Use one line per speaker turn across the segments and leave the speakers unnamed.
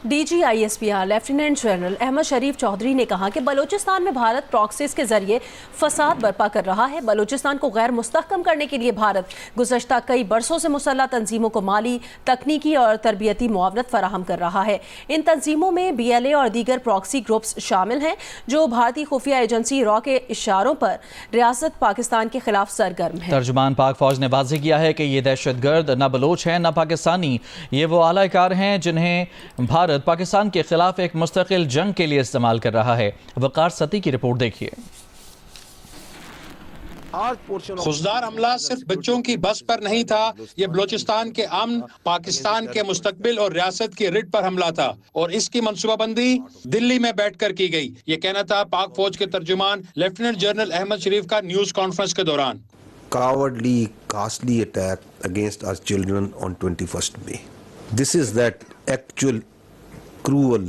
D G I S P R lieutenant general Ahmed Sharif Chaudhry نے کہا کہ بلوچستان میں بھارت پراکسیز کے ذریعے فساد برپا کر رہا ہے۔ بلوچستان کو غیر مستحکم کرنے کے لیے بھارت گزشتہ کئی برسوں سے مسلح تنظیموں کو مالی، تکنیکی اور تربیتی معاونت فراہم کر رہا ہے۔ ان تنظیموں میں بی ایل اے اور دیگر پراکسی گروپس شامل ہیں جو بھارتی خفیہ ایجنسی را کے اشاروں پر ریاست پاکستان کے خلاف سرگرم ہیں۔
ترجمان پاک فوج نے واضح کیا ہے کہ یہ دہشت گرد نہ بلوچ ہیں نہ پاکستانی، یہ وہ اعلی کار ہیں جنہیں بھارت پاکستان کے خلاف ایک مستقل جنگ کے لیے استعمال کر رہا ہے۔ وقار ستی کی رپورٹ دیکھیے۔
خضدار حملہ صرف بچوں کی بس پر نہیں تھا، یہ بلوچستان کے امن، پاکستان کے مستقبل اور ریاست کی رٹ پر حملہ تھا، اور اس کی منصوبہ بندی دلی میں بیٹھ کر کی گئی۔ یہ کہنا تھا پاک فوج کے ترجمان لیفٹیننٹ جنرل احمد شریف کا نیوز کانفرنس کے دوران۔
Cowardly, costly attack against our children on 21st May. This is that actual cruel,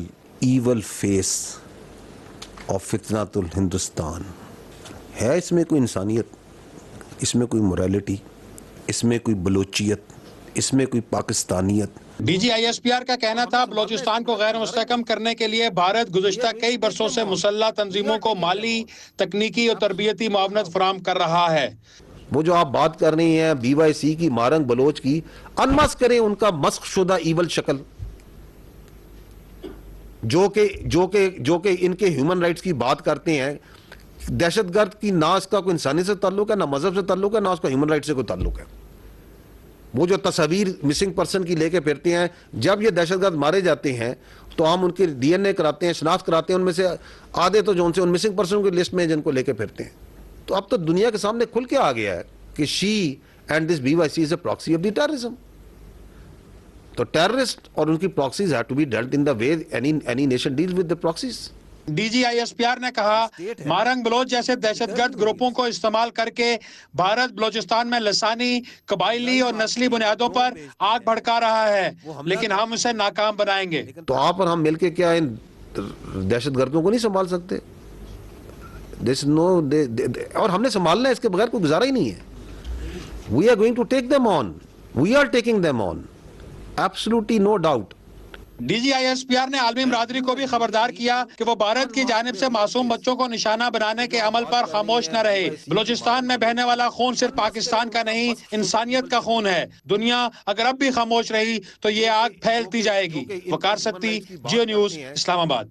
evil face of Fitnatul Hindustan. ہے اس میں کوئی انسانیت، اس میں کوئی morality، اس میں کوئی بلوچیت، اس میں کوئی پاکستانیت؟
D G I S P R کا کہنا تھا بلوچستان کو غیر مستحکم کرنے کے لیے بھارت گزشتہ کئی برسوں سے مسلح تنظیموں کو مالی، تکنیکی اور تربیتی معاونت فراہم کر رہا ہے۔
وہ جو آپ بات کر رہی ہیں بی وائی سی کی، مارنگ بلوچ کی، انمسک کریں ان کا مسخ شدہ ایول شکل، جو کہ ان کے ہیومن رائٹس کی بات کرتے ہیں۔ دہشت گرد کی نہ اس کا کوئی انسانی سے تعلق ہے، نہ مذہب سے تعلق ہے، نہ اس کا ہیومن رائٹ سے کوئی تعلق ہے۔ وہ جو تصاویر مسنگ پرسن کی لے کے پھرتے ہیں، جب یہ دہشت گرد مارے جاتے ہیں تو ہم ان کی ڈی این اے کراتے ہیں، شناخت کراتے ہیں، ان میں سے آدھے تو جو ان سے ان مسنگ پرسن کی لسٹ میں جن کو لے کے پھرتے ہیں۔ تو اب تو دنیا کے سامنے کھل کے آ گیا ہے کہ she and this B Y C is a proxy of the terrorism. تو ٹیررسٹ اور ان کی proxies have to be dealt in the way any nation deals with the proxies.
D G I S P R نے کہا morning Baloch جیسے دہشت گرد گروپوں کو استعمال کر کے بھارت بلوچستان میں لسانی، قبائلی اور نسلی بنیادوں پر آگ بھڑکا رہا ہے، لیکن ہم اسے ناکام بنائیں گے۔
تو آپ اور ہم مل کے کیا ان دہشت گردوں کو نہیں سنبھال سکتے؟ اور ہم نے سنبھالنا ہے، اس کے بغیر کوئی گزارا ہی نہیں ہے۔ We are going to take them on. We are taking them on. Absolutely no doubt.
D G I S P R نے عالمی برادری کو بھی خبردار کیا کہ وہ بھارت کی جانب سے معصوم بچوں کو نشانہ بنانے کے عمل پر خاموش نہ رہے۔ بلوچستان میں بہنے والا خون صرف پاکستان کا نہیں، انسانیت کا خون ہے۔ دنیا اگر اب بھی خاموش رہی تو یہ آگ پھیلتی جائے گی۔ وقار ستی، جیو نیوز، اسلام آباد۔